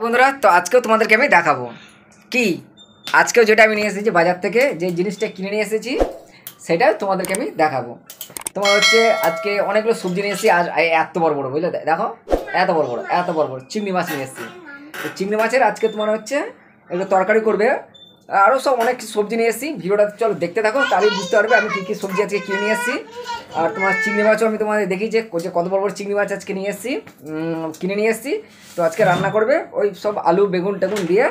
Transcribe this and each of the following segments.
বন্ধুরা, তো আজকেও তোমাদেরকে আমি দেখাবো কি আজকেও যেটা আমি নিয়ে এসেছি বাজার থেকে, যে জিনিসটা কিনে নিয়ে এসেছি সেটা তোমাদেরকে আমি দেখাবো। তোমার হচ্ছে আজকে অনেকগুলো সবজি নিয়ে এসেছি। আর এত বড় বড়, বুঝলে, দেখো এত বড় বড় চিংড়ি মাছ নিয়ে এসেছি। তো চিংড়ি মাছের আজকে তোমার হচ্ছে এগুলো তরকারি করবে। আরও সব অনেক সবজি নিয়ে এসেছি। ভিডিওটা চলো দেখতে থাকো, তাহলেই বুঝতে পারবে আমি কী কী সবজি আজকে কিনে নিয়ে এসেছি। আর তোমার চিংড়ি মাছও আমি তোমাদের দেখি যে কত বড় বড় চিংড়ি মাছ আজকে নিয়ে এসেছি, কিনে নিয়ে এসেছি। তো আজকে রান্না করবে ওই সব আলু বেগুন টেগুন দিয়ে,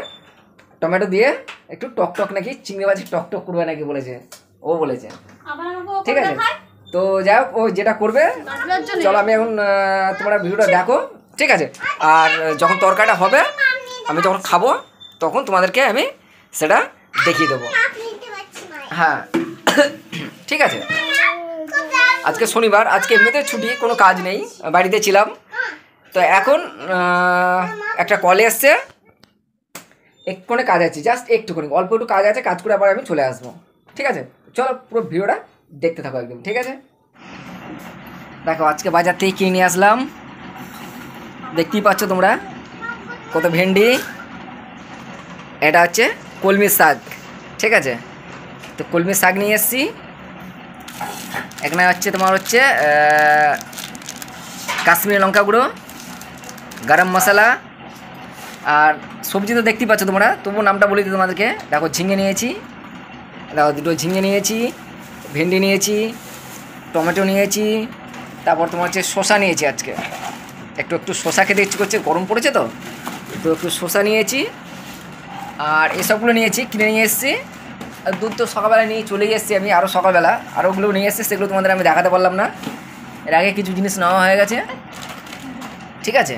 টমেটো দিয়ে একটু টক টক, নাকি চিংড়ি মাছের টক টক করবে নাকি বলেছে, ও বলেছে। ঠিক আছে, তো যাই হোক ও যেটা করবে, চলো আমি এখন তোমরা ভিডিওটা দেখো, ঠিক আছে। আর যখন তরকারিটা হবে, আমি যখন খাবো তখন তোমাদেরকে আমি সেটা দেখিয়ে দেবো। হ্যাঁ ঠিক আছে। আজকে শনিবার, আজকে এমনিতে ছুটি, কোনো কাজ নেই, বাড়িতে ছিলাম। তো এখন একটা কলে এসছে, একটুখানি কাজ আছে, জাস্ট একটুখানি অল্প একটু কাজ আছে, কাজ করে আবার আমি চলে আসবো। ঠিক আছে, চলো পুরো ভিডিওটা দেখতে থাকো একদম, ঠিক আছে। দেখো আজকে বাজার থেকে কিনে নিয়ে আসলাম, দেখতেই পাচ্ছ তোমরা কত ভেন্ডি। এটা হচ্ছে কলমি শাক, ঠিক আছে। তো কলমি শাক নিয়ে এসেছি। এখানে হচ্ছে তোমার হচ্ছে কাশ্মীরি লঙ্কা গুঁড়ো, গরম মশলা, আর সবজি তো দেখতেই পাচ্ছ তোমরা, তবু নামটা বলে দিই তোমাদেরকে। দেখো ঝিঙে নিয়েছি, দেখো দুটো ঝিঙে নিয়েছি, ভেন্ডি নিয়েছি, টমেটো নিয়েছি, তারপর তোমার হচ্ছে শসা নিয়েছি। আজকে একটু শসা খেতে ইচ্ছে করছে, গরম পড়েছে তো একটু শসা নিয়েছি। আর এসবগুলো নিয়েছি, কিনে নিয়ে এসেছি। আর দুধ তো সকালবেলা নিয়ে চলে এসেছি আমি, আরও সকালবেলা আরও ওগুলো নিয়ে এসেছি, সেগুলো তোমাদের আমি দেখাতে পারলাম না। এর আগে কিছু জিনিস নেওয়া হয়ে গেছে, ঠিক আছে।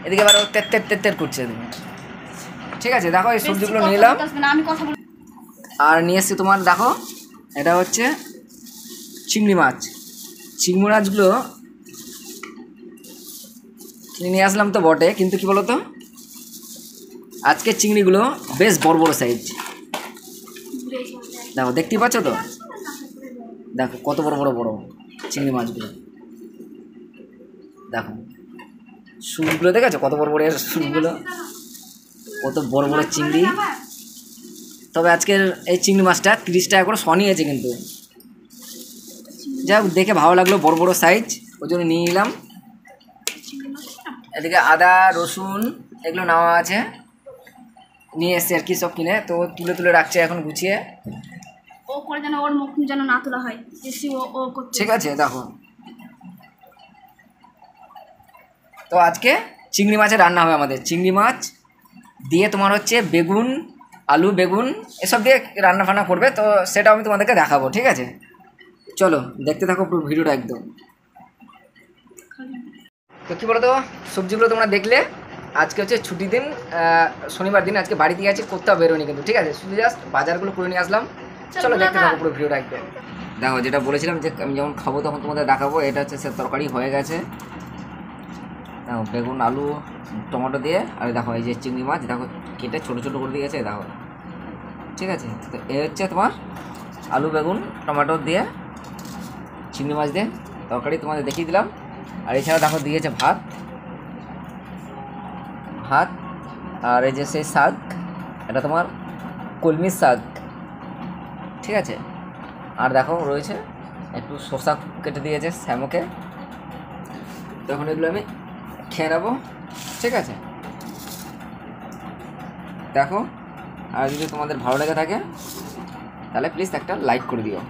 এদিকে আবার তের করছে, ঠিক আছে। দেখো এই সবজিগুলো নিলাম, আর নিয়ে এসছি তোমার, দেখো এটা হচ্ছে চিংড়ি মাছ। চিংড়ি মাছগুলো কিনে নিয়ে আসলাম তো বটে, কিন্তু কি বলো তো, আজকের চিংড়িগুলো বেশ বড় বড় সাইজ। দেখো দেখতেই পাচ্ছ তো, দেখো কত বড় বড় বড় চিংড়ি মাছগুলো। দেখো সুরগুলো দেখেছো, কত বড় বড় সুরগুলো, কত বড় বড় চিংড়ি। তবে আজকের এই চিংড়ি মাছটা 30 টাকা করে শ নিয়েছে, কিন্তু যাই হোক দেখে ভালো লাগলো, বড় বড় সাইজ, ওই জন্য নিয়ে নিলাম। এদিকে আদা রসুন এগুলো নেওয়া আছে, নিয়ে এসছে আর কি সব কিনে। তো তুলে রাখছে এখন গুছিয়ে, ও করে যেন ওর মুখ যেন না তোলা হয়, ঠিক আছে। দেখো তো আজকে চিংড়ি মাছের রান্না হবে আমাদের। চিংড়ি মাছ দিয়ে তোমার হচ্ছে বেগুন, আলু বেগুন এসব দিয়ে রান্না ফান্না করবে, তো সেটাও আমি তোমাদেরকে দেখাবো, ঠিক আছে। চলো দেখতে থাকো পুরো ভিডিওটা একদম। তো কী বলো তো, সবজিগুলো তোমরা দেখলে, আজকে হচ্ছে ছুটির দিন, শনিবার দিন। আজকে বাড়িতে গেছি, কোথাও বেরোনি কিন্তু, ঠিক আছে। শুধু জাস্ট বাজারগুলো করে নিয়ে আসলাম। চলো দেখতে থাকো পুরো ভিডিওটা একদম। দেখো যেটা বলেছিলাম যে আমি যখন খাবো তখন তোমাদের দেখাবো। এটা হচ্ছে সে তরকারি হয়ে গেছে। দেখো বেগুন আলু টমেটো দিয়ে, আর দেখো এই যে চিংড়ি মাছ, দেখো কেটে ছোটো ছোটো করে দিয়েছে, দেখো, ঠিক আছে। তো এ হচ্ছে তোমার আলু বেগুন টমেটো দিয়ে চিংড়ি মাছ দিয়ে তরকারি তোমাদের দেখিয়ে দিলাম। আর এছাড়া দেখো দিয়েছে ভাত, আর এই যে সেই শাক, এটা তোমার কলমি শাক, ঠিক আছে। আর দেখো রয়েছে একটু শসা কেটে দিয়েছে শ্যামকে। তখন এগুলো আমি খেয়ে নেবো, ঠিক আছে। দেখো, আর যদি তোমাদের ভালো লেগে থাকে তাহলে প্লিজ একটা লাইক করে দিও,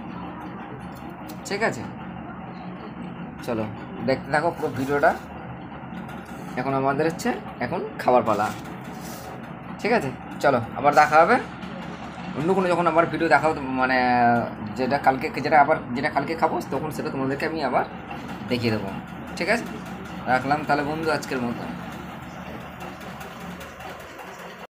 ঠিক আছে। চলো দেখতে থাকো পুরো ভিডিওটা। এখন আমাদের হচ্ছে এখন খাবার পালা, ঠিক আছে। চলো আবার দেখা হবে অন্য কোনো, যখন আবার ভিডিও দেখা, মানে যেটা কালকে খাবো তখন সেটা তোমাদেরকে আমি আবার দেখিয়ে দেবো, ঠিক আছে। রাখলাম তাহলে বন্ধু আজকের মতো।